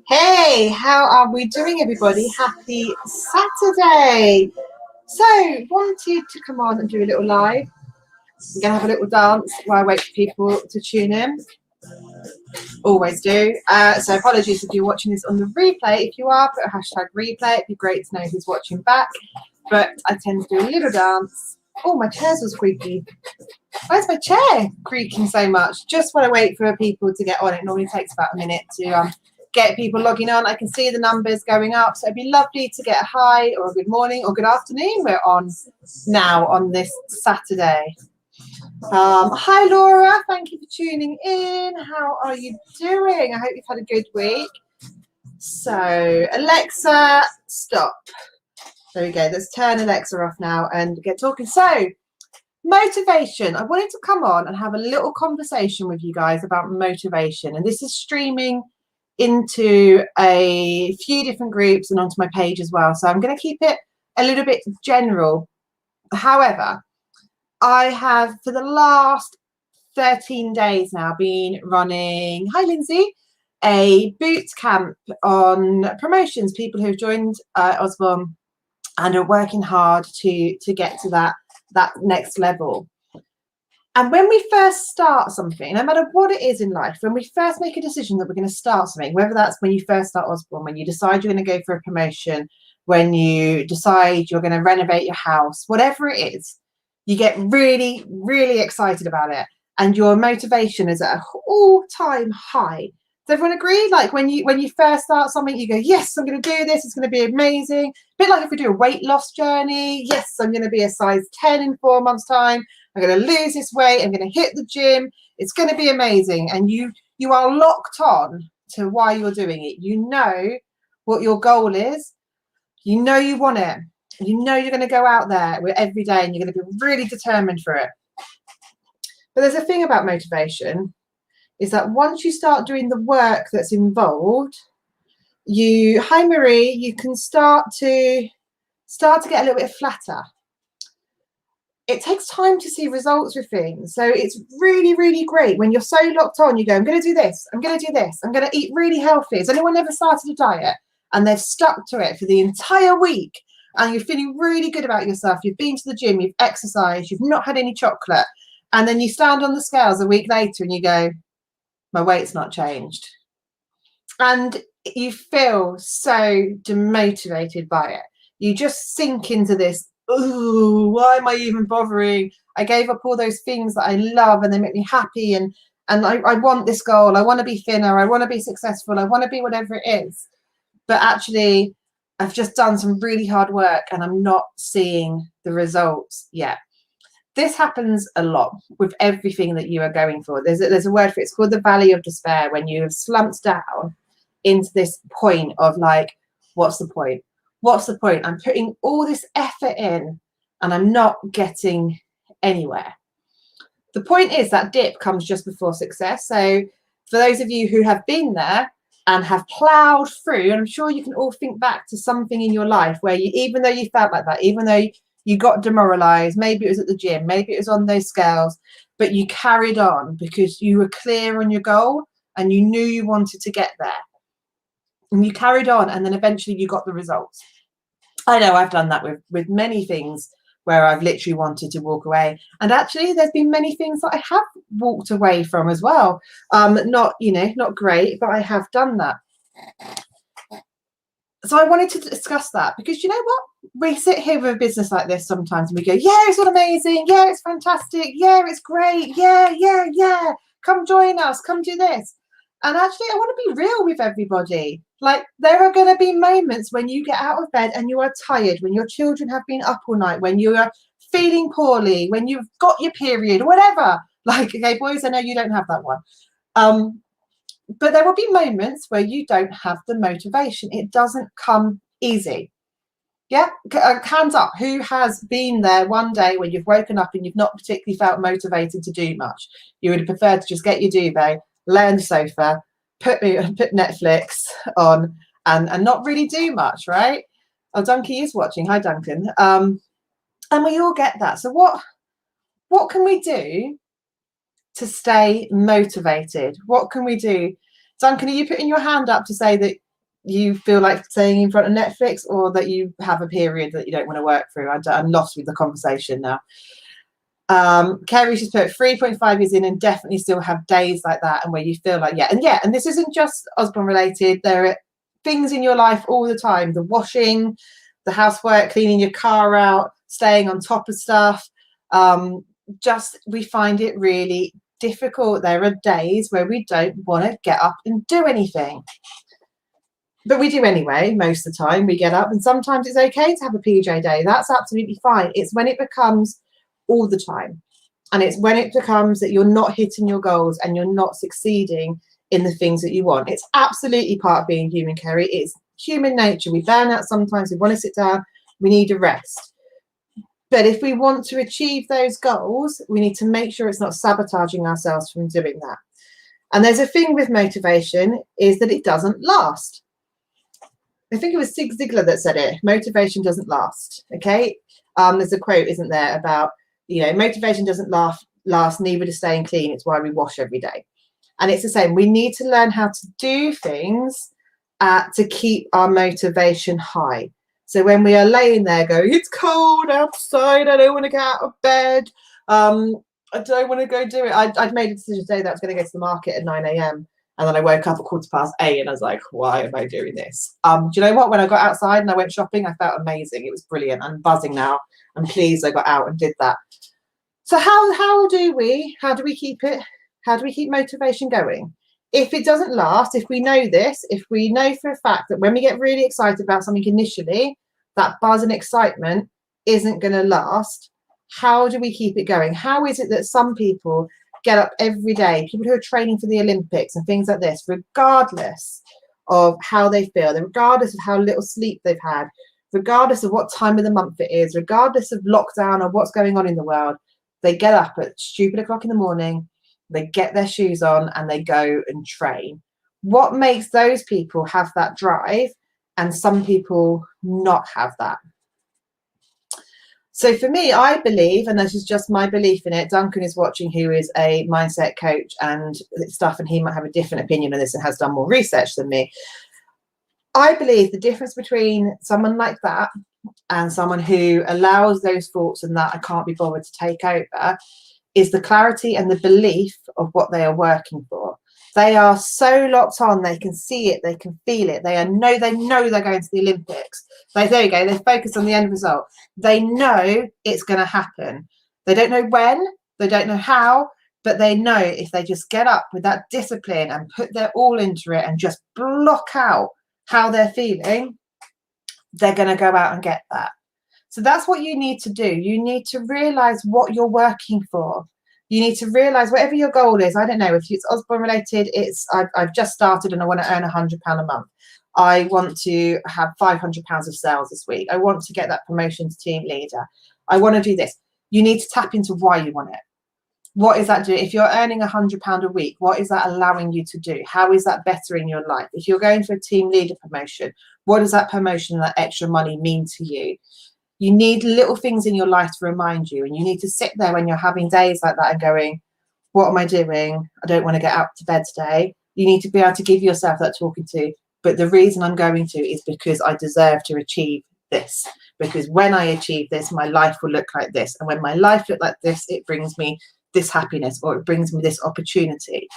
Hey, how are we doing, everybody? Happy Saturday. So, wanted to come on and do a little live. I'm going to have a little dance while I wait for people to tune in. Always do. So, apologies if you're watching this on the replay. If you are, put a hashtag replay. It'd be great to know who's watching back. But I tend to do a little dance. Oh, my chair's all squeaky. Where's my chair creaking so much? Just when I wait for people to get on, it normally takes about a minute to get people logging on. I can see the numbers going up, so it'd be lovely to get a hi or a good morning or good afternoon. We're on now on this Saturday. Hi Laura, thank you for tuning in. How are you doing? I hope you've had a good week. So Alexa, stop. There we go. Let's turn Alexa off now and get talking. So motivation. I wanted to come on and have a little conversation with you guys about motivation. And this is streaming into a few different groups and onto my page as well. So I'm going to keep it a little bit general. However, I have for the last 13 days now been running, hi Lindsay, a boot camp on promotions, people who have joined Osborne and are working hard to get to that next level. And when we first start something, no matter what it is in life, when we first make a decision that we're going to start something, whether that's when you first start Osborne, when you decide you're going to go for a promotion, when you decide you're going to renovate your house, whatever it is, you get really, really excited about it. And your motivation is at an all-time high. Does everyone agree? Like when you first start something, you go, yes, I'm going to do this. It's going to be amazing. A bit like if we do a weight loss journey. Yes, I'm going to be a size 10 in 4 months' time. I'm going to lose this weight. I'm going to hit the gym. It's going to be amazing. And you are locked on to why you're doing it. You know what your goal is. You know you want it. You know you're going to go out there every day and you're going to be really determined for it. But there's a thing about motivation is that once you start doing the work that's involved, hi Marie, you can start to get a little bit flatter. It takes time to see results with things. So it's really, really great when you're so locked on, you go, I'm going to do this, I'm going to do this, I'm going to eat really healthy. Has anyone ever started a diet and they've stuck to it for the entire week and you're feeling really good about yourself? You've been to the gym, you've exercised, you've not had any chocolate. And then you stand on the scales a week later and you go, my weight's not changed. And you feel so demotivated by it. You just sink into this, oh, why am I even bothering? I gave up all those things that I love and they make me happy. And I want this goal. I want to be thinner. I want to be successful. I want to be whatever it is. But actually, I've just done some really hard work and I'm not seeing the results yet. This happens a lot with everything that you are going for. There's a word for it. It's called the valley of despair, when you have slumped down into this point of like, what's the point? What's the point? I'm putting all this effort in and I'm not getting anywhere. The point is that dip comes just before success. So for those of you who have been there and have plowed through, and I'm sure you can all think back to something in your life where you, even though you felt like that, even though you got demoralized, maybe it was at the gym, maybe it was on those scales, but you carried on because you were clear on your goal and you knew you wanted to get there. And you carried on and then eventually you got the results. I know I've done that with many things where I've literally wanted to walk away. And actually there's been many things that I have walked away from as well. Not great, but I have done that. So I wanted to discuss that because you know what? We sit here with a business like this sometimes and we go, yeah, it's all amazing. Yeah, it's fantastic. Yeah, it's great. Yeah. Come join us. Come do this. And actually, I want to be real with everybody. Like, there are going to be moments when you get out of bed and you are tired, when your children have been up all night, when you are feeling poorly, when you've got your period, whatever. Like, okay, boys, I know you don't have that one. But there will be moments where you don't have the motivation. It doesn't come easy. Yeah, hands up. Who has been there one day when you've woken up and you've not particularly felt motivated to do much? You would have preferred to just get your duvet, lay on the sofa, put Netflix on, and not really do much, right? Oh, Duncan is watching. Hi, Duncan. And we all get that. So what can we do to stay motivated? What can we do? Duncan, are you putting your hand up to say that you feel like staying in front of Netflix, or that you have a period that you don't want to work through? I'm lost with the conversation now. Kerry, she's put 3.5 years in and definitely still have days like that, and where you feel like, and this isn't just Osborne related. There are things in your life all the time: the washing, the housework, cleaning your car out, staying on top of stuff. We find it really difficult. There are days where we don't want to get up and do anything, but we do anyway. Most of the time we get up, and sometimes it's okay to have a PJ day. That's absolutely fine. It's when it becomes all the time, and it's when it becomes that you're not hitting your goals and you're not succeeding in the things that you want. It's absolutely part of being human, Kerry. It's human nature. We burn out sometimes. We want to sit down. We need a rest. But if we want to achieve those goals, we need to make sure it's not sabotaging ourselves from doing that. And there's a thing with motivation, is that it doesn't last. I think it was Zig Ziglar that said it. Motivation doesn't last. Okay. There's a quote, isn't there, about, motivation doesn't last, neither does staying clean. It's why we wash every day. And it's the same. We need to learn how to do things to keep our motivation high. So when we are laying there going, it's cold outside, I don't want to get out of bed, I don't want to go do it. I'd made a decision today that I was going to go to the market at 9 a.m. And then I woke up at 8:15 and I was like, why am I doing this? Do you know what? When I got outside and I went shopping, I felt amazing. It was brilliant. I'm buzzing now. I'm pleased I got out and did that. So how do we keep it? How do we keep motivation going? If it doesn't last, if we know this, if we know for a fact that when we get really excited about something initially, that buzz and excitement isn't going to last, how do we keep it going? How is it that some people get up every day, people who are training for the Olympics and things like this, regardless of how they feel, regardless of how little sleep they've had, regardless of what time of the month it is, regardless of lockdown or what's going on in the world, they get up at stupid o'clock in the morning, they get their shoes on and they go and train? What makes those people have that drive and some people not have that? So for me, I believe, and this is just my belief in it, Duncan is watching, who is a mindset coach and stuff, and he might have a different opinion on this and has done more research than me. I believe the difference between someone like that and someone who allows those thoughts and that I can't be bothered to take over is the clarity and the belief of what they are working for. They are so locked on, they can see it, they can feel it. They know they're going to the Olympics. There you go, they focus on the end result. They know it's going to happen. They don't know when, they don't know how, but they know if they just get up with that discipline and put their all into it and just block out how they're feeling, they're going to go out and get that. So that's what you need to do. You need to realize what you're working for. You need to realize whatever your goal is. I don't know if it's Osborne related. I've just started and I want to earn £100 a month. I want to have £500 of sales this week. I want to get that promotion to team leader. I want to do this. You need to tap into why you want it. What is that doing? If you're earning £100 a week, what is that allowing you to do? How is that bettering your life? If you're going for a team leader promotion, what does that promotion and that extra money mean to you? You need little things in your life to remind you, and you need to sit there when you're having days like that and going, what am I doing? I don't want to get out to bed today. You need to be able to give yourself that talking to, but the reason I'm going to is because I deserve to achieve this. Because when I achieve this, my life will look like this. And when my life looks like this, it brings me this happiness, or it brings me this opportunity.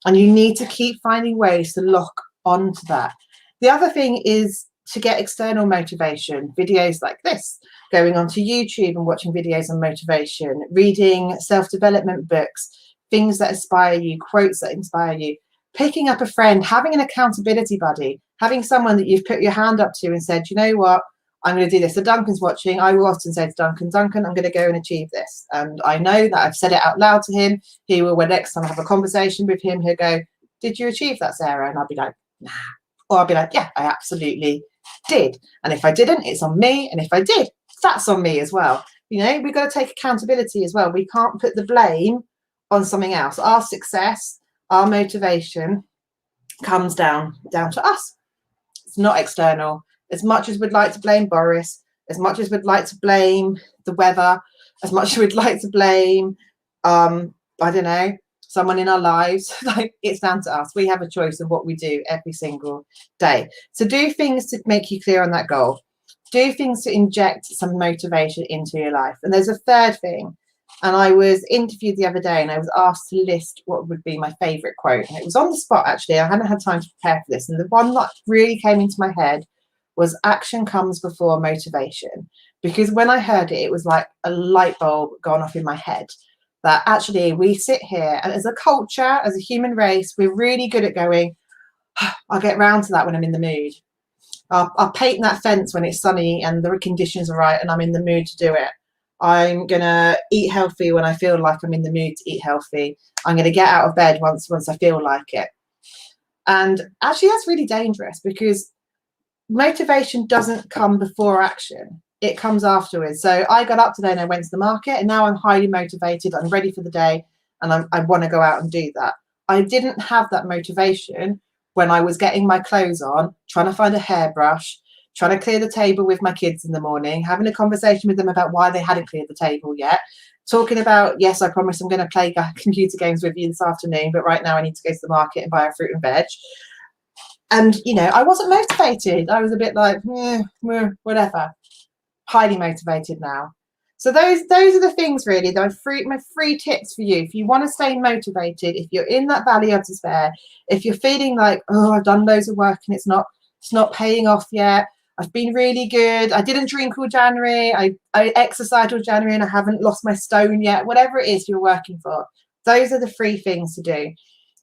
And you need to keep finding ways to lock onto that. The other thing is to get external motivation, videos like this, going onto YouTube and watching videos on motivation, reading self-development books, things that inspire you, quotes that inspire you, picking up a friend, having an accountability buddy, having someone that you've put your hand up to and said, you know what, I'm going to do this. So Duncan's watching. I will often say to Duncan, I'm going to go and achieve this. And I know that I've said it out loud to him. He will, when next time I have a conversation with him, he'll go, did you achieve that, Sarah? And I'll be like, nah. Or I'll be like, yeah, I absolutely did. And if I didn't, it's on me. And if I did, that's on me as well. You know, we've got to take accountability as well. We can't put the blame on something else. Our success, our motivation comes down to us. It's not external. As much as we'd like to blame Boris, as much as we'd like to blame the weather, as much as we'd like to blame, I don't know, someone in our lives, like it's down to us. We have a choice of what we do every single day. So do things to make you clear on that goal. Do things to inject some motivation into your life. And there's a third thing. And I was interviewed the other day and I was asked to list what would be my favourite quote. And it was on the spot, actually. I hadn't had time to prepare for this. And the one that really came into my head was action comes before motivation. Because when I heard it, it was like a light bulb gone off in my head. That actually we sit here and as a culture, as a human race, we're really good at going, I'll get round to that when I'm in the mood. I'll paint that fence when it's sunny and the conditions are right and I'm in the mood to do it. I'm going to eat healthy when I feel like I'm in the mood to eat healthy. I'm going to get out of bed once I feel like it. And actually that's really dangerous because motivation doesn't come before action. It comes afterwards. So I got up today and I went to the market and now I'm highly motivated. I'm ready for the day and I want to go out and do that. I didn't have that motivation when I was getting my clothes on, trying to find a hairbrush, trying to clear the table with my kids in the morning, having a conversation with them about why they hadn't cleared the table yet, talking about, yes, I promise I'm going to play computer games with you this afternoon, but right now I need to go to the market and buy a fruit and veg. And, you know, I wasn't motivated. I was a bit like, whatever. Highly motivated now. So those are the things really. My free tips for you. If you want to stay motivated, if you're in that valley of despair, if you're feeling like, oh, I've done loads of work and it's not paying off yet. I've been really good. I didn't drink all January. I exercised all January and I haven't lost my stone yet. Whatever it is you're working for, those are the free things to do.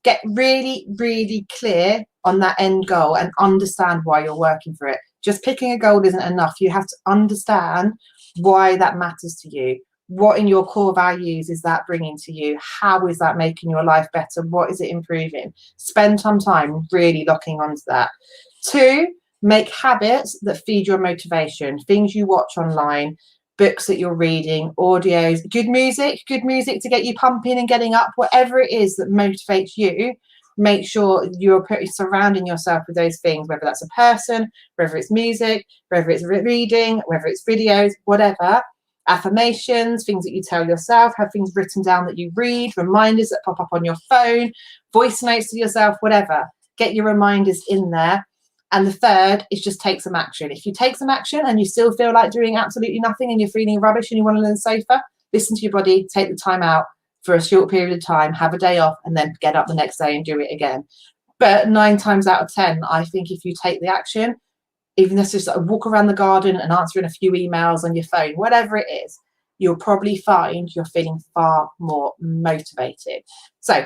Get really, really clear on that end goal and understand why you're working for it. Just picking a goal isn't enough. You have to understand why that matters to you. What in your core values is that bringing to you? How is that making your life better? What is it improving? Spend some time really locking onto that. 2, make habits that feed your motivation. Things you watch online, books that you're reading, audios, good music to get you pumping and getting up, whatever it is that motivates you. Make sure you're surrounding yourself with those things, whether that's a person, whether it's music, whether it's reading, whether it's videos, whatever. Affirmations, things that you tell yourself, have things written down that you read, reminders that pop up on your phone, voice notes to yourself, whatever. Get your reminders in there. And the third is just take some action. If you take some action and you still feel like doing absolutely nothing and you're feeling rubbish and you want to lay on the sofa, listen to your body, take the time out for a short period of time, have a day off, and then get up the next day and do it again. But 9 times out of 10, I think if you take the action, even if it's just a walk around the garden and answering a few emails on your phone, whatever it is, you'll probably find you're feeling far more motivated. So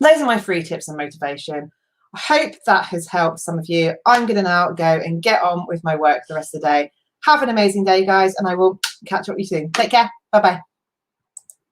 those are my 3 tips on motivation. I hope that has helped some of you. I'm going to now go and get on with my work the rest of the day. Have an amazing day, guys, and I will catch up with you soon. Take care. Bye-bye.